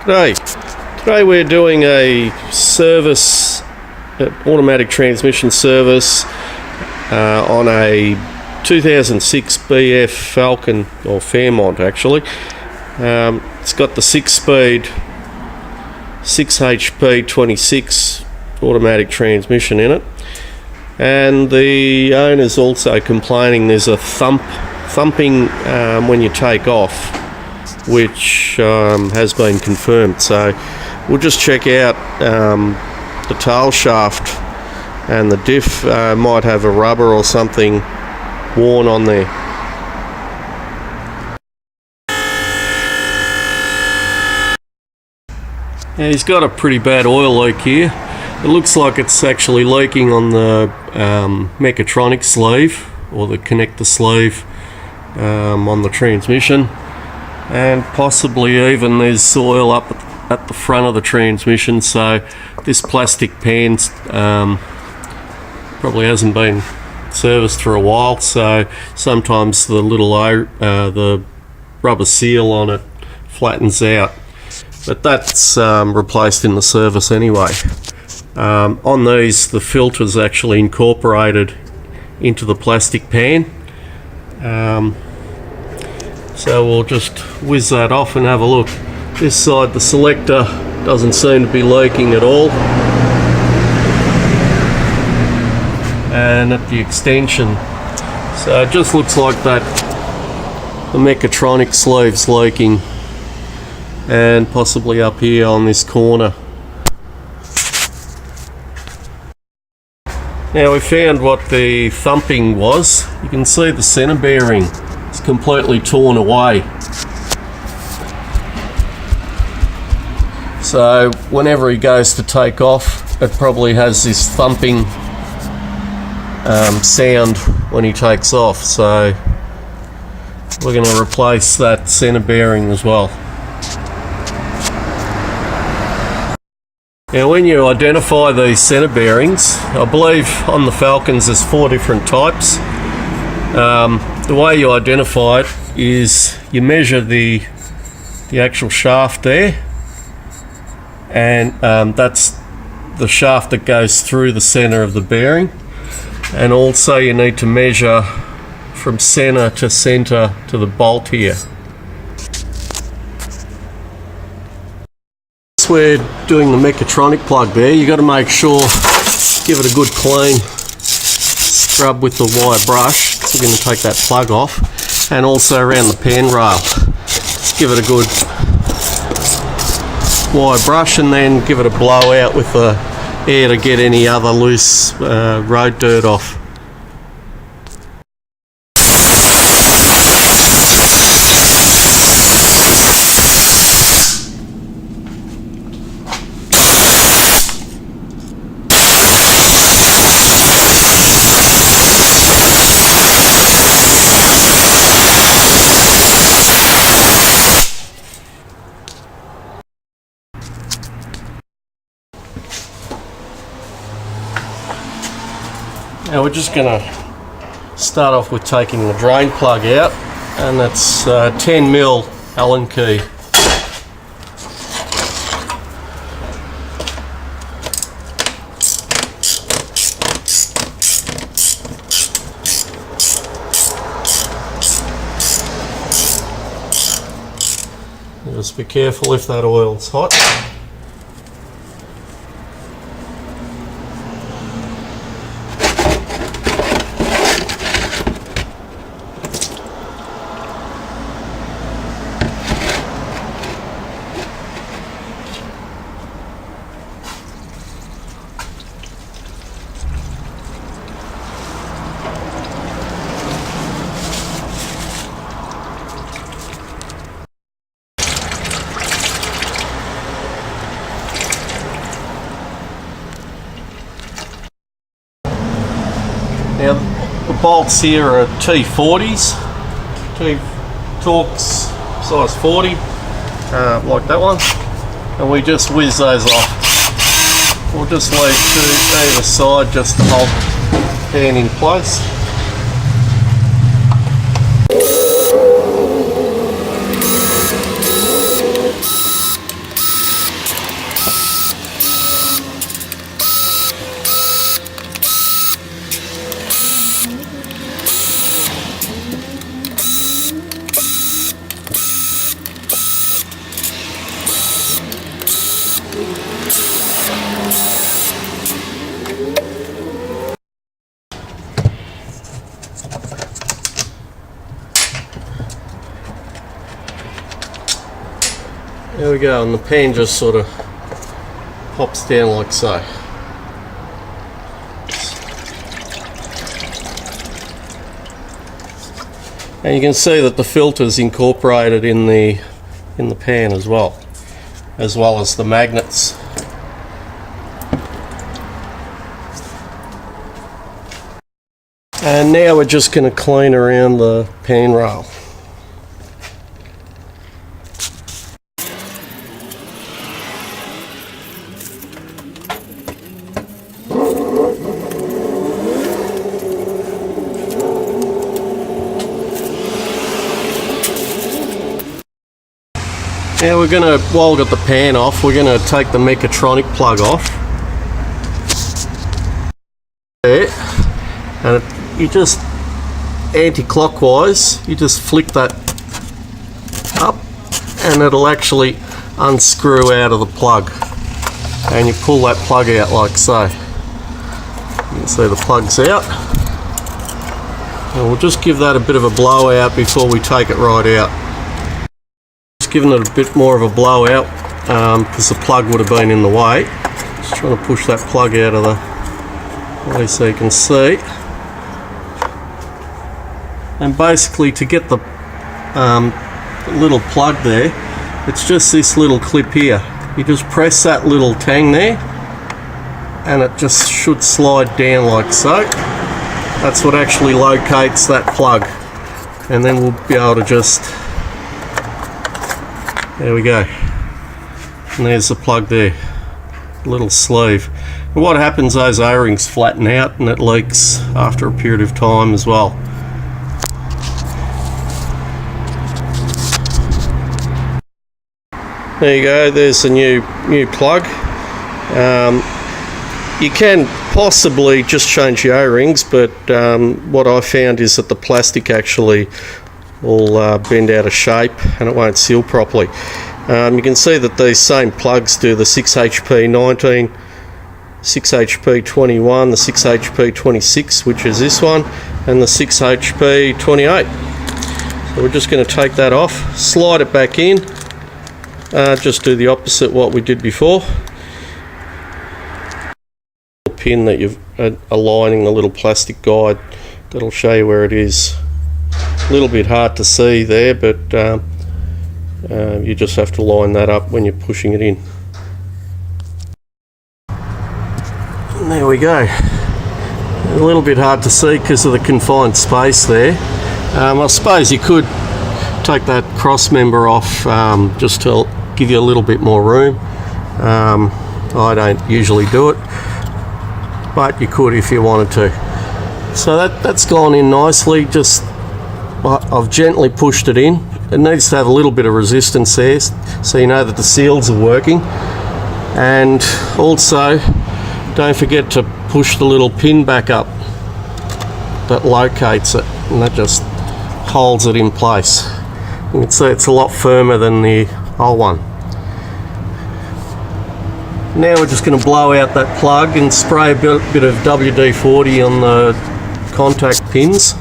Today we're doing a service, automatic transmission service on a 2006 BF Falcon, or Fairmont actually. It's got the 6-speed 6HP26 automatic transmission in it, and the owner's also complaining there's a thumping when you take off, which has been confirmed. So we'll just check out the tail shaft, and the diff might have a rubber or something worn on there. Yeah, he's got a pretty bad oil leak here. It looks like it's actually leaking on the Mechatronic sleeve, or the connector sleeve on the transmission. And possibly even there's oil up at the front of the transmission, so this plastic pan probably hasn't been serviced for a while, so sometimes the little the rubber seal on it flattens out, but that's replaced in the service anyway. On these, the filter's actually incorporated into the plastic pan. So we'll just whiz that off and have a look. This side, the selector doesn't seem to be leaking at all. And at the extension, so it just looks like that the Mechatronic sleeve's leaking, and possibly up here on this corner. Now we found what the thumping was. You can see the centre bearing. It's completely torn away. So whenever he goes to take off, it probably has this thumping sound when he takes off. So we're going to replace that centre bearing as well. Now when you identify these centre bearings, I believe on the Falcons there's 4 different types. The way you identify it is you measure the actual shaft there, and that's the shaft that goes through the centre of the bearing, and also you need to measure from centre to the bolt here. We're doing the Mechatronic plug there. You got to make sure, give it a good clean scrub with the wire brush. We're going to take that plug off, and also around the pan rail. Give it a good wire brush, and then give it a blow out with the air to get any other loose road dirt off. Now we're just going to start off with taking the drain plug out, and that's 10mm Allen key. Just be careful if that oil's hot. Now the bolts here are T40s, Torx size 40, like that one, and we just whiz those off. We'll just leave 2 either side just to hold the pan in place. There we go, and the pan just sort of pops down like so. And you can see that the filter's incorporated in the pan as well as the magnets. And now we're just going to clean around the pan rail. Now we're going to, while we've got the pan off, we're going to take the Mechatronic plug off. There. And you just, anti-clockwise, you just flick that up and it'll actually unscrew out of the plug. And you pull that plug out like so. You can see the plug's out. And we'll just give that a bit of a blowout before we take it right out. Giving it a bit more of a blowout because the plug would have been in the way. Just trying to push that plug out of the way so you can see. And basically, to get the little plug there, it's just this little clip here. You just press that little tang there and it just should slide down like so. That's what actually locates that plug, and then we'll be able to just, there we go, and there's the plug there, little sleeve. And what happens, those O-rings flatten out and it leaks after a period of time as well. There you go, there's the new plug. You can possibly just change the O-rings, but what I found is that the plastic actually will bend out of shape and it won't seal properly. You can see that these same plugs do the 6HP19, 6HP21, the 6HP26, which is this one, and the 6HP28. So we're just going to take that off, slide it back in, just do the opposite what we did before. The pin that you've aligning the little plastic guide, that'll show you where it is. A little bit hard to see there, but you just have to line that up when you're pushing it in. And there we go. A little bit hard to see because of the confined space there. I suppose you could take that cross member off just to give you a little bit more room. I don't usually do it, but you could if you wanted to. So that's gone in nicely. Just I've gently pushed it in. It needs to have a little bit of resistance there so you know that the seals are working. And also don't forget to push the little pin back up that locates it, and that just holds it in place. You can see it's a lot firmer than the old one. Now we're just going to blow out that plug and spray a bit of WD-40 on the contact pins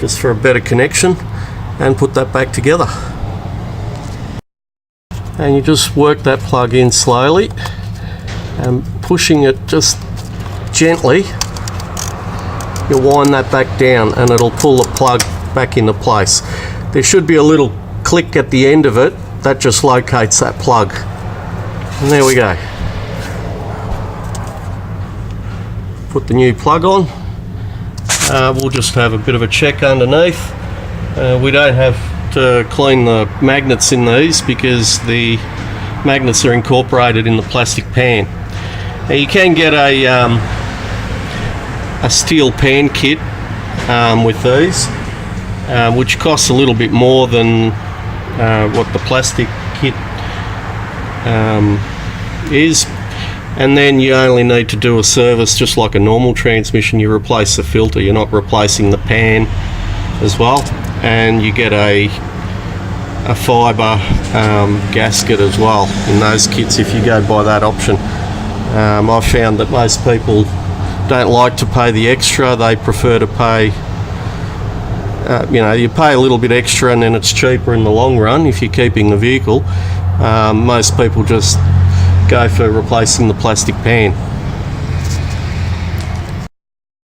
just for a better connection, and put that back together. And you just work that plug in slowly and pushing it just gently, you'll wind that back down and it'll pull the plug back into place. There should be a little click at the end of it that just locates that plug. And there we go. Put the new plug on. We'll just have a bit of a check underneath. We don't have to clean the magnets in these because the magnets are incorporated in the plastic pan. Now you can get a steel pan kit with these, which costs a little bit more than what the plastic kit is. And then you only need to do a service just like a normal transmission. You replace the filter, you're not replacing the pan as well. And you get a fibre gasket as well in those kits if you go by that option. I've found that most people don't like to pay the extra. They prefer to pay, you pay a little bit extra and then it's cheaper in the long run if you're keeping the vehicle. Most people just go for replacing the plastic pan.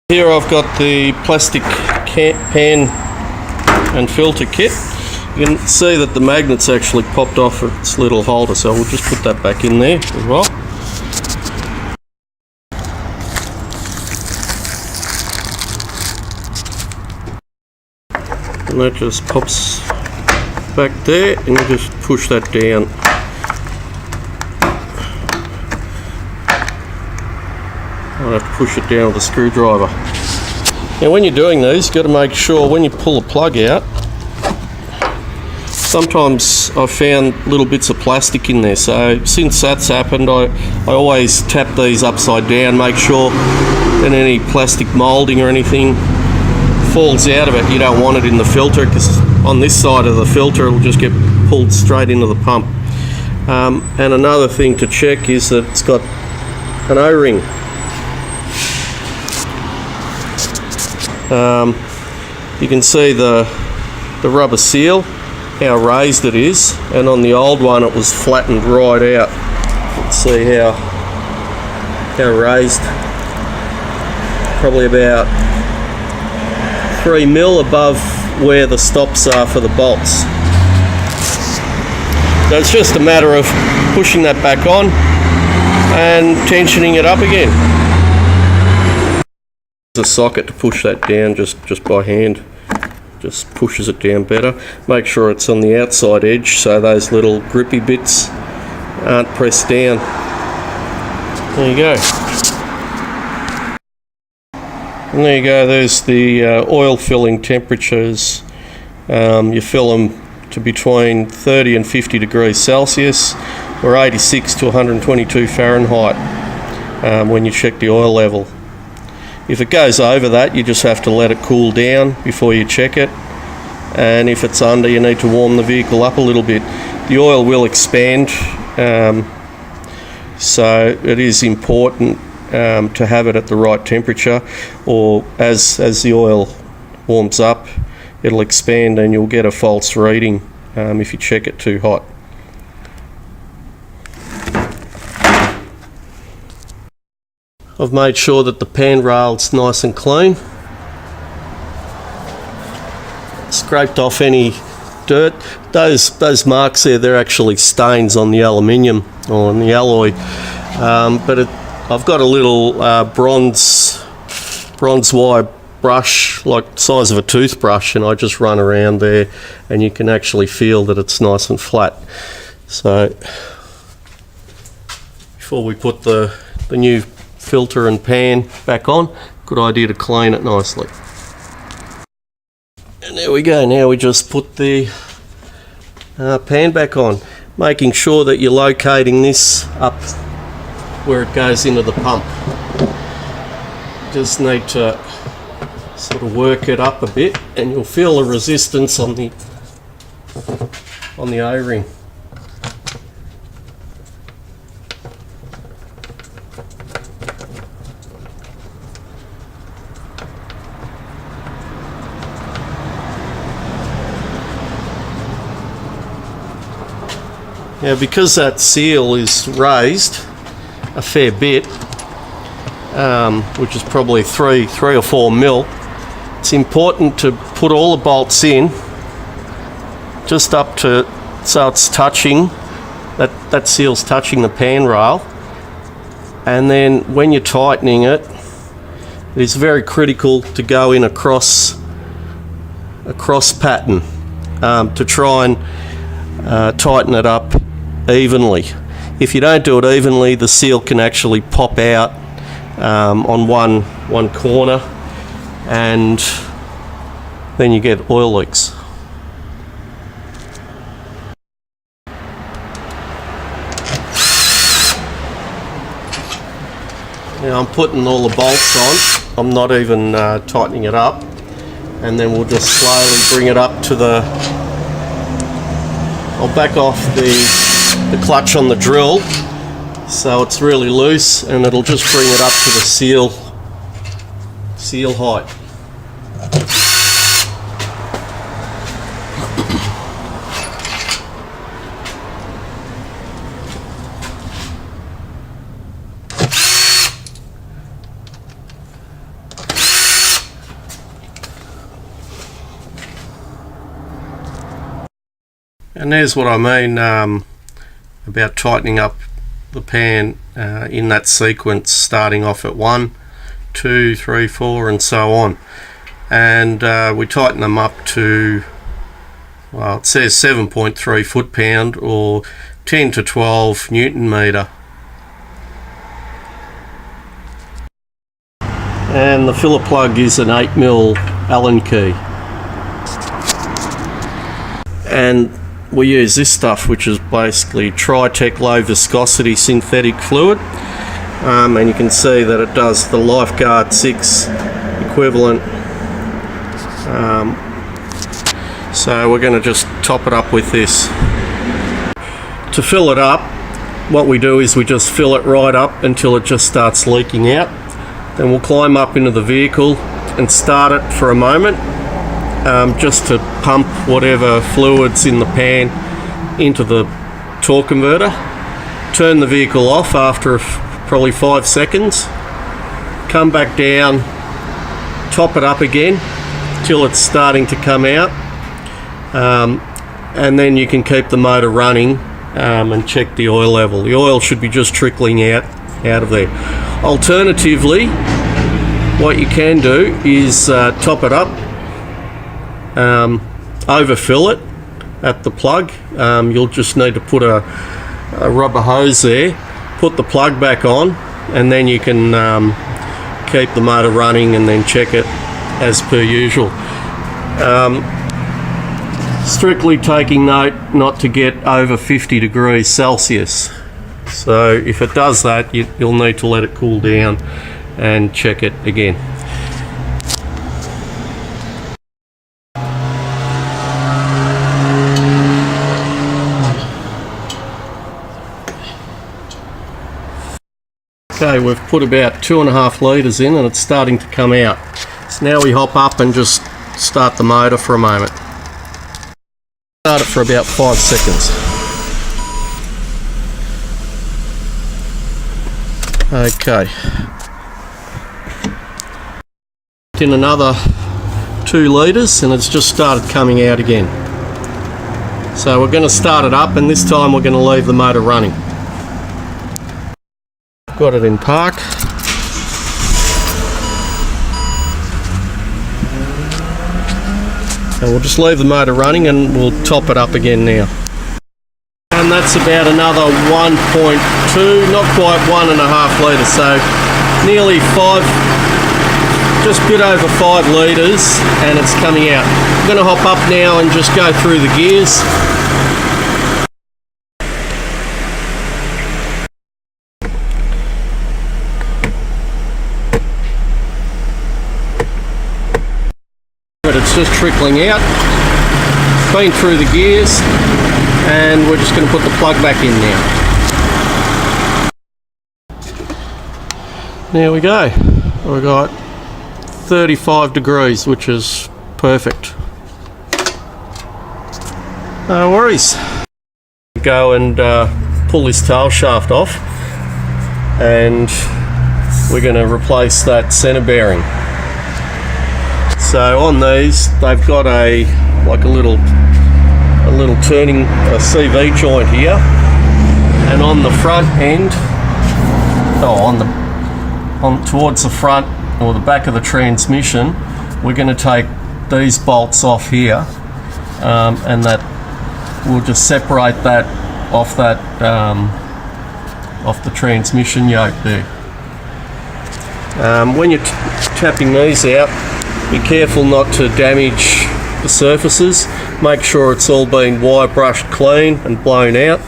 Here I've got the plastic pan and filter kit. You can see that the magnet's actually popped off its little holder, so we'll just put that back in there as well. And that just pops back there, and you just push that down. I'll have to push it down with a screwdriver. Now when you're doing these, you've got to make sure when you pull the plug out, sometimes I've found little bits of plastic in there, so since that's happened I always tap these upside down, make sure that any plastic moulding or anything falls out of it. You don't want it in the filter, because on this side of the filter it'll just get pulled straight into the pump. And another thing to check is that it's got an O-ring. You can see the rubber seal, how raised it is, and on the old one it was flattened right out. Let's see how raised, probably about 3 mil above where the stops are for the bolts. So it's just a matter of pushing that back on and tensioning it up again. There's a socket to push that down just by hand. Just pushes it down better. Make sure it's on the outside edge so those little grippy bits aren't pressed down. There you go. And there you go, there's the oil filling temperatures. You fill them to between 30 and 50 degrees Celsius or 86 to 122 Fahrenheit when you check the oil level. If it goes over that, you just have to let it cool down before you check it, and if it's under, you need to warm the vehicle up a little bit. The oil will expand, so it is important to have it at the right temperature, or as the oil warms up it'll expand and you'll get a false reading if you check it too hot. I've made sure that the pan rail's nice and clean. Scraped off any dirt. Those marks there, they're actually stains on the aluminium or on the alloy. But I've got a little bronze wire brush, like the size of a toothbrush, and I just run around there and you can actually feel that it's nice and flat. So before we put the new filter and pan back on, good idea to clean it nicely. And there we go, now we just put the pan back on, making sure that you're locating this up where it goes into the pump. Just need to sort of work it up a bit and you'll feel the resistance on the O-ring. Now, because that seal is raised a fair bit, which is probably 3 or 4 mil, it's important to put all the bolts in just up to, so it's touching, that seal's touching the pan rail, and then when you're tightening it, it's very critical to go in a cross pattern to try and tighten it up evenly. If you don't do it evenly, the seal can actually pop out on one corner, and then you get oil leaks. Now I'm putting all the bolts on, I'm not even tightening it up, and then we'll just slowly bring it up to the, I'll back off the clutch on the drill so it's really loose, and it'll just bring it up to the seal height. And there's what I mean about tightening up the pan in that sequence, starting off at 1, 2, 3, 4 and so on. And we tighten them up to, well, it says 7.3 foot-pound or 10 to 12 Newton-metre. And the filler plug is an 8mm Allen key. And we use this stuff, which is basically Tritech low viscosity synthetic fluid. And you can see that it does the Lifeguard 6 equivalent. So we're going to just top it up with this. To fill it up, what we do is we just fill it right up until it just starts leaking out. Then we'll climb up into the vehicle and start it for a moment, just to pump whatever fluids in the pan into the torque converter. Turn the vehicle off after probably 5 seconds. Come back down, top it up again till it's starting to come out, and then you can keep the motor running and check the oil level. The oil should be just trickling out of there. Alternatively, what you can do is top it up, overfill it at the plug. You'll just need to put a rubber hose there, put the plug back on, and then you can keep the motor running and then check it as per usual. Strictly taking note not to get over 50 degrees Celsius. So if it does that, you'll need to let it cool down and check it again. Okay, we've put about 2.5 litres in and it's starting to come out. So now we hop up and just start the motor for a moment. Start it for about 5 seconds. Okay. In another 2 litres and it's just started coming out again. So we're going to start it up, and this time we're going to leave the motor running. Got it in park. And we'll just leave the motor running and we'll top it up again now. And that's about another 1.2, not quite 1.5 litres, so nearly 5, just a bit over 5 litres, and it's coming out. I'm going to hop up now and just go through the gears. But it's just trickling out. Been through the gears, and we're just going to put the plug back in now. There we go. We've got 35 degrees, which is perfect. No worries. Go and pull this tail shaft off, and we're going to replace that centre bearing. So on these, they've got a little turning CV joint here, and on the front end, towards the front or the back of the transmission, we're going to take these bolts off here, and that we'll just separate that off the transmission yoke there. When you're tapping these out, be careful not to damage the surfaces. Make sure it's all been wire brushed clean and blown out,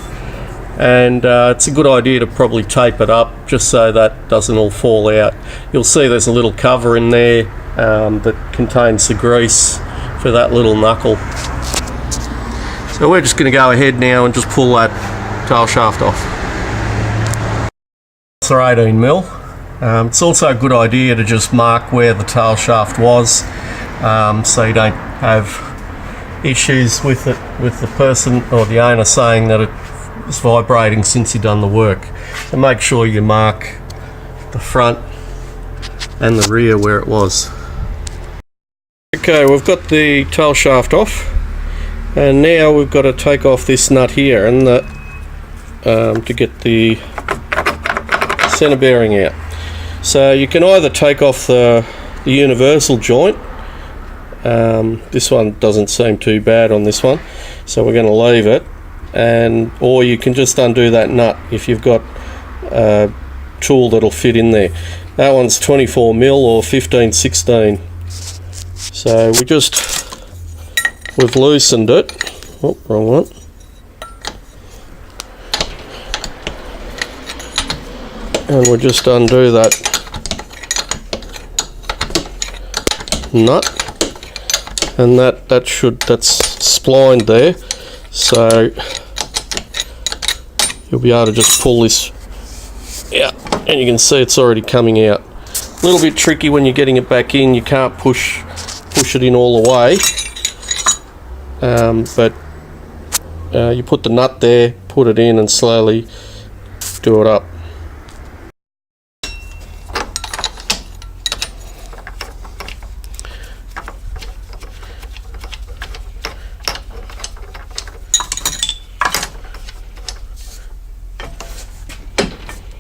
and it's a good idea to probably tape it up just so that doesn't all fall out. You'll see there's a little cover in there that contains the grease for that little knuckle. So we're just going to go ahead now and just pull that tail shaft off. It's 18mm. It's also a good idea to just mark where the tail shaft was, so you don't have issues with the person or the owner saying that it's vibrating since you've done the work. So make sure you mark the front and the rear where it was. Okay, we've got the tail shaft off, And now we've got to take off this nut here and the to get the centre bearing out. So you can either take off the universal joint. This one doesn't seem too bad on this one, so we're going to leave it, or you can just undo that nut if you've got a tool that'll fit in there. That one's 24mm or 15/16. So we've loosened it. Oh, wrong one. And we'll just undo that nut, and that's splined there, so you'll be able to just pull this out, and you can see it's already coming out. A little bit tricky when you're getting it back in. You can't push it in all the way, but you put the nut there, put it in, and slowly do it up.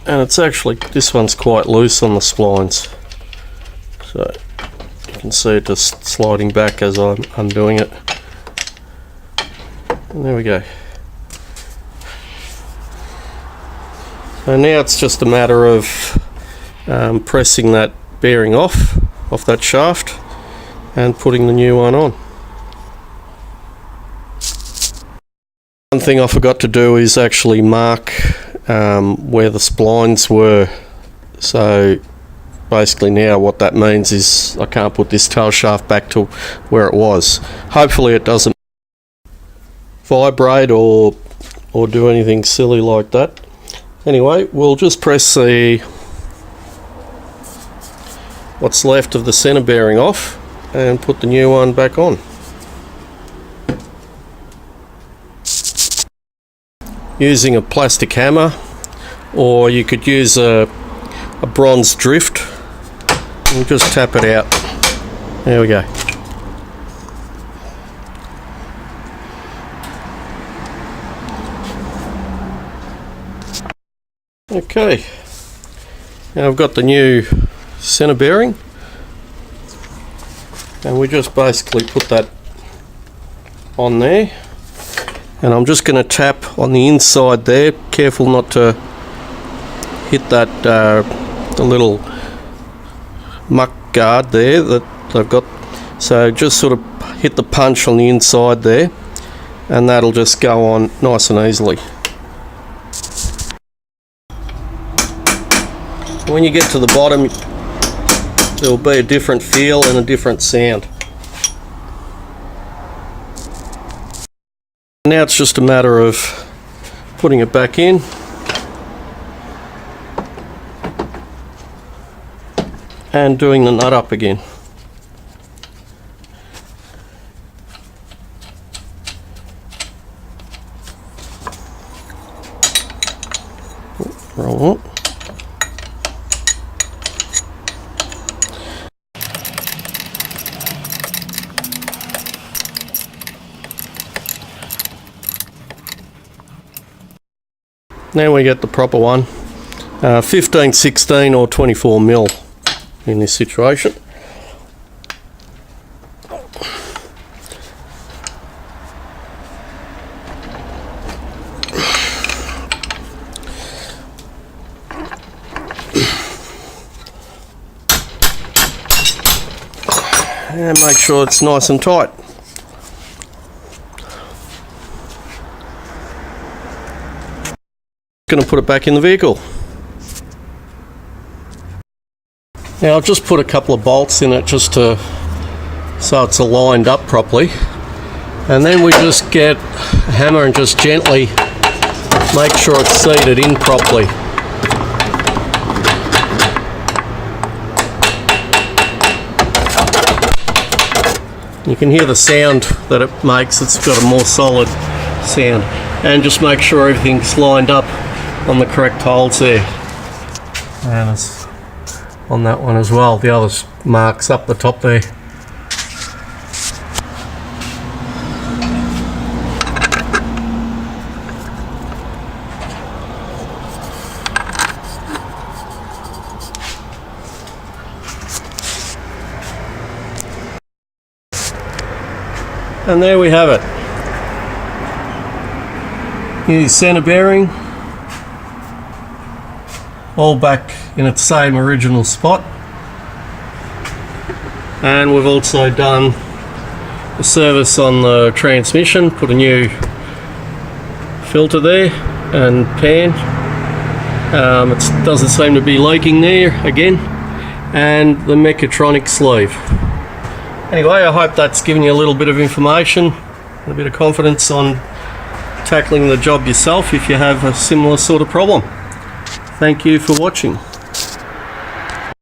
And it's actually, this one's quite loose on the splines, so you can see it just sliding back as I'm undoing it. And there we go. So now it's just a matter of pressing that bearing off that shaft and putting the new one on. One thing I forgot to do is actually mark where the splines were. So basically now what that means is I can't put this tail shaft back to where it was. Hopefully it doesn't vibrate or do anything silly like that. Anyway, we'll just press what's left of the centre bearing off and put the new one back on. Using a plastic hammer, or you could use a bronze drift and just tap it out. There we go. Okay, now I've got the new centre bearing, and we just basically put that on there. And I'm just going to tap on the inside there, careful not to hit that the little muck guard there that I've got. So just sort of hit the punch on the inside there, and that'll just go on nice and easily. When you get to the bottom, there'll be a different feel and a different sound. Now it's just a matter of putting it back in and doing the nut up again. Wrong one. Now we get the proper one, 15/16 or 24mm in this situation. And make sure it's nice and tight. Going to put it back in the vehicle. Now I've just put a couple of bolts in it just so it's aligned up properly, and then we just get a hammer and just gently make sure it's seated in properly. You can hear the sound that it makes. It's got a more solid sound, and just make sure everything's lined up on the correct holes there, and it's on that one as well. The other marks up the top there. And there we have it. Here's centre bearing, all back in its same original spot. And we've also done a service on the transmission, put a new filter there and pan. It doesn't seem to be leaking there again, and the Mechatronic sleeve. Anyway, I hope that's given you a little bit of information, a bit of confidence on tackling the job yourself if you have a similar sort of problem. Thank you for watching.